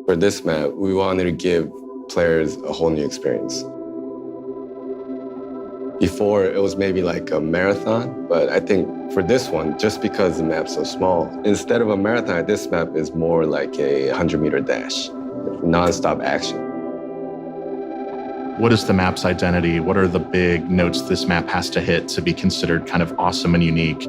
For this map, we wanted to give players a whole new experience. Before, it was maybe like a marathon, but I think for this one, just because the map's so small, instead of a marathon, this map is more like a 100-meter dash, non-stop action. What is the map's identity? What are the big notes this map has to hit to be considered kind of awesome and unique?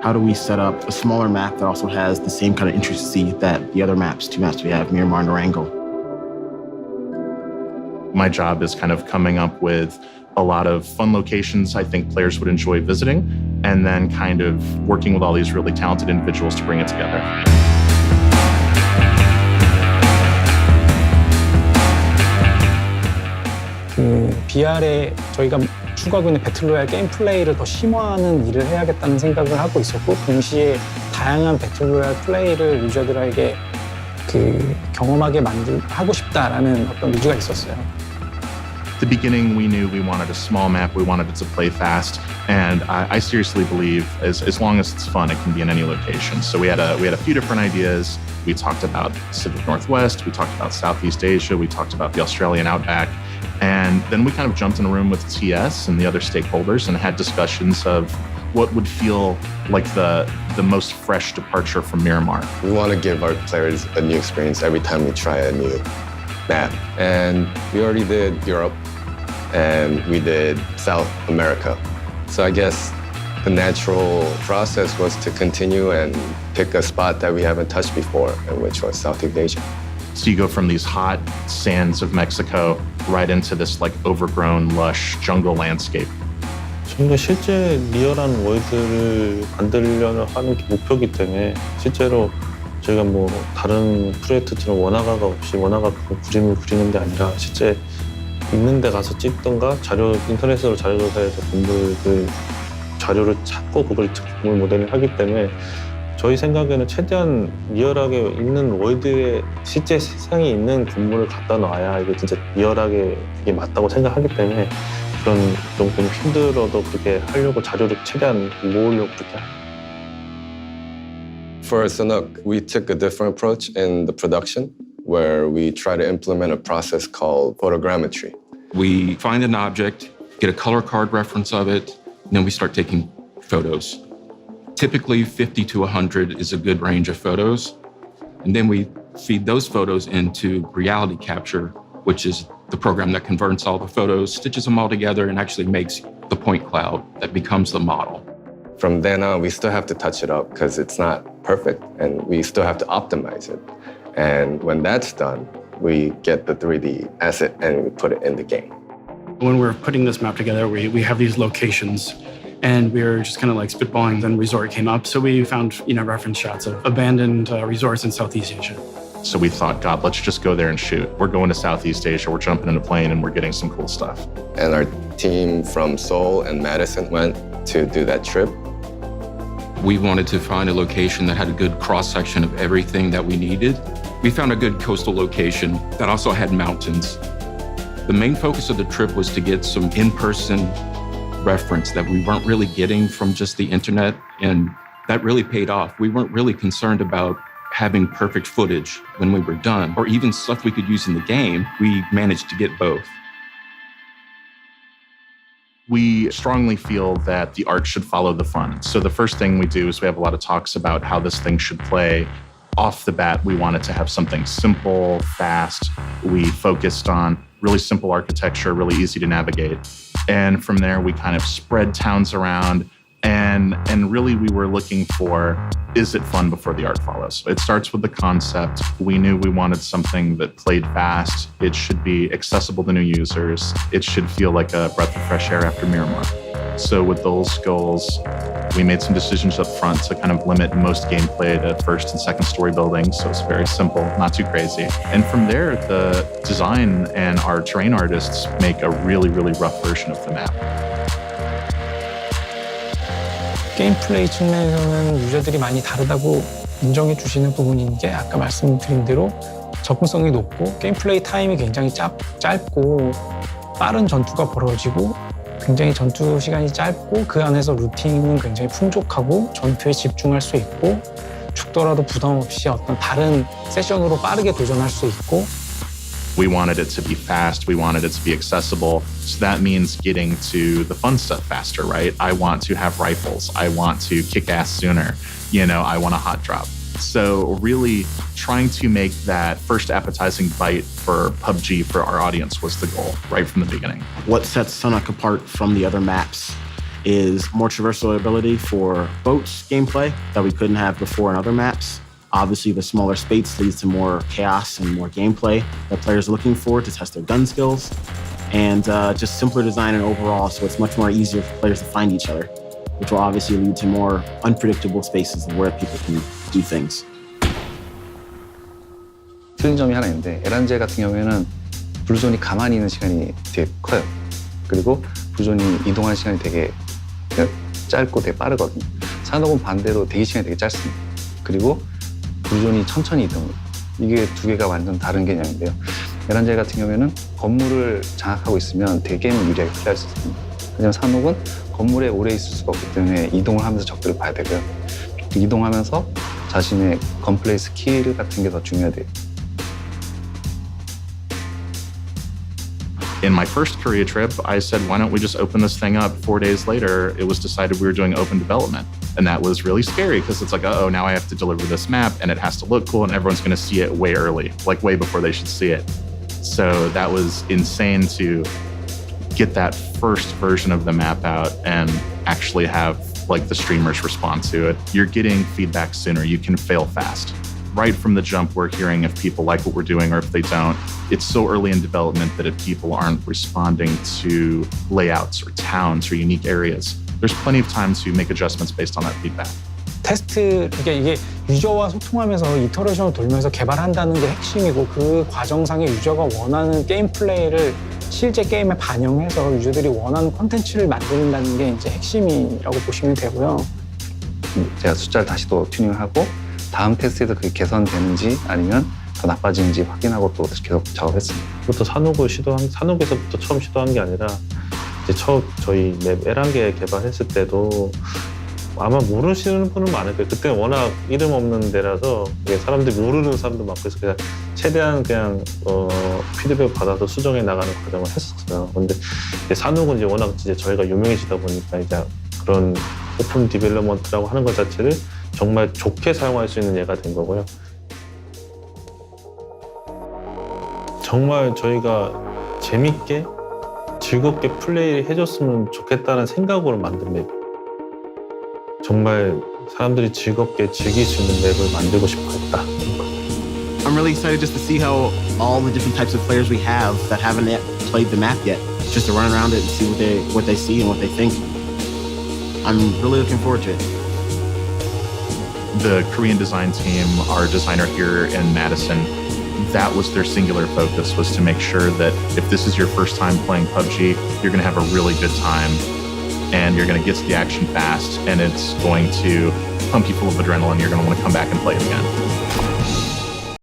How do we set up a smaller map that also has the same kind of intricacy that the other maps, two maps we have, Miramar and Durango? My job is kind of coming up with a lot of fun locations I think players would enjoy visiting, and then kind of working with all these really talented individuals to bring it together. BR에 저희가 추구하고 있는 배틀로얄 게임 플레이를 더 심화하는 일을 해야겠다는 생각을 하고 있었고, 동시에 다양한 배틀로얄 플레이를 유저들에게 경험하게 하고 싶다라는 어떤 의지가 있었어요. At the beginning, we knew we wanted a small map, we wanted it to play fast, and I seriously believe as long as it's fun, it can be in any location. So we had a few different ideas. We talked about Pacific Northwest, we talked about Southeast Asia, we talked about the Australian outback, and then we kind of jumped in a room with TS and the other stakeholders and had discussions of what would feel like the most fresh departure from Miramar. We want to give our players a new experience every time we try a new map. And we already did Europe, and we did South America. So I guess the natural process was to continue and pick a spot that we haven't touched before, which was Southeast Asia. So you go from these hot sands of Mexico right into this like overgrown, lush jungle landscape. 저희가 실제 리얼한 월드를 만들려는 하는 게 목표이기 때문에 실제로 저희가 뭐 다른 프로젝트처럼 원화가가 없이 원화가 그 그림을 그리는 게 아니라 실제 있는 데 가서 찍던가 인터넷으로 자료 조사해서 건물들 자료를 찾고 그걸 건물 모델을 하기 때문에 저희 생각에는 최대한 리얼하게 있는 월드에 실제 세상에 있는 건물을 갖다 놔야 이게 진짜 리얼하게 이게 맞다고 생각하기 때문에 그런 좀 힘들어도 그렇게 하려고 자료를 최대한 모으려고 그렇게 For sanhok, we took a different approach in the production, where we try to implement a process called photogrammetry. We find an object, get a color card reference of it, and then we start taking photos. Typically 50 to 100 is a good range of photos. And then we feed those photos into reality capture, which is the program that converts all the photos, stitches them all together, and actually makes the point cloud that becomes the model. From then on, we still have to touch it up because it's not perfect, and we still have to optimize it. And when that's done, we get the 3D asset and we put it in the game. When we're putting this map together, we have these locations, and we were just kind of like spitballing. Then resort came up, so we found reference shots of abandoned resorts in Southeast Asia. So we thought, God, let's just go there and shoot. We're going to Southeast Asia, we're jumping in a plane, and we're getting some cool stuff. And our team from Seoul and Madison went to do that trip. We wanted to find a location that had a good cross-section of everything that we needed. We found a good coastal location that also had mountains. The main focus of the trip was to get some in-person reference that we weren't really getting from just the internet, and that really paid off. We weren't really concerned about having perfect footage when we were done, or even stuff we could use in the game. We managed to get both. We strongly feel that the art should follow the fun. So the first thing we do is we have a lot of talks about how this thing should play. Off the bat, we wanted to have something simple, fast. We focused on really simple architecture, really easy to navigate. And from there, we kind of spread towns around, and really we were looking for, is it fun before the art follows? It starts with the concept. We knew we wanted something that played fast. It should be accessible to new users. It should feel like a breath of fresh air after Miramar. So with those goals, we made some decisions up front to kind of limit most gameplay to first and second story buildings. So it's very simple, not too crazy. And from there, the design and our terrain artists make a really, really rough version of the map. 게임 플레이 측면에서는 유저들이 많이 다르다고 인정해 주시는 부분인 게 아까 말씀드린 대로 접근성이 높고 게임 플레이 타임이 굉장히 짧고 빠른 전투가 벌어지고 굉장히 전투 시간이 짧고 그 안에서 루팅은 굉장히 풍족하고 전투에 집중할 수 있고 죽더라도 부담 없이 어떤 다른 세션으로 빠르게 도전할 수 있고 We wanted it to be fast. We wanted it to be accessible. So that means getting to the fun stuff faster, right? I want to have rifles. I want to kick ass sooner. I want a hot drop. So really trying to make that first appetizing bite for PUBG for our audience was the goal right from the beginning. What sets Sanhok apart from the other maps is more traversal ability for boats gameplay that we couldn't have before in other maps. Obviously, the smaller space leads to more chaos and more gameplay that players are looking for to test their gun skills. And just simpler design and overall, so it's much more easier for players to find each other, which will obviously lead to more unpredictable spaces where people can do things. 틀린 점이 하나 있는데 에란젤 같은 경우에는 블루존이 가만히 있는 시간이 되게 커요. 그리고 블루존이 이동하는 시간이 되게 짧고 되게 빠르거든요. 산옥은 반대로 대기 시간이 되게 짧습니다. 그리고 블루존이 천천히 이동해요. 이게 두 개가 완전 다른 개념인데요. 에란젤 같은 경우에는 건물을 장악하고 있으면 되게 게임을 유리하게 플레이할 수 있습니다. 하지만 산옥은 건물에 오래 있을 수가 없기 때문에 이동을 하면서 적들을 봐야 되고요. 이동하면서 자신의 건플레이 스킬 같은 게 더 중요해요. In my first Korea trip, I said, why don't we just open this thing up? 4 days later, it was decided we were doing open development. And that was really scary because it's like, uh-oh, now I have to deliver this map and it has to look cool and everyone's going to see it way early, like way before they should see it. So that was insane to get that first version of the map out and actually have like the streamers respond to it. You're getting feedback sooner. You can fail fast. Right from the jump, we're hearing if people like what we're doing or if they don't. It's so early in development that if people aren't responding to layouts or towns or unique areas, there's plenty of time to make adjustments based on that feedback. 테스트, 이게 유저와 소통하면서 이터레이션을 돌면서 개발한다는 게 핵심이고 그 과정상에 유저가 원하는 게임 플레이를 실제 게임에 반영해서 유저들이 원하는 콘텐츠를 만든다는 게 이제 핵심이라고 보시면 되고요. 제가 숫자를 다시 또 튜닝하고 다음 테스트에서 그게 개선되는지 아니면 더 나빠지는지 확인하고 또 계속 작업했습니다. 그것도 산옥에서부터 처음 시도한 게 아니라 이제 저희 맵 에란게 개발했을 때도 아마 모르시는 분은 많을 거예요. 그때는 워낙 이름 없는 데라서 사람들이 모르는 사람도 많고 해서 그냥 최대한 그냥 피드백 받아서 수정해 나가는 과정을 했었어요. 근데 산옥은 이제 워낙 이제 저희가 유명해지다 보니까 이제 그런 오픈 디벨롭먼트라고 하는 것 자체를 정말 좋게 사용할 수 있는 예가 된 거고요. 정말 저희가 재밌게 즐겁게 플레이를 해줬으면 좋겠다는 생각으로 만든 맵. 정말 사람들이 즐겁게 즐길 수 있는 맵을 만들고 싶어 했다. I'm really excited just to see how all the different types of players we have that haven't yet played the map yet, just to run around it and see what they see and what they think. I'm really looking forward to it. The Korean design team, our designer here in Madison, that was their singular focus, was to make sure that if this is your first time playing PUBG, you're going to have a really good time and you're going to get to the action fast and it's going to pump you full of adrenaline. You're going to want to come back and play it again.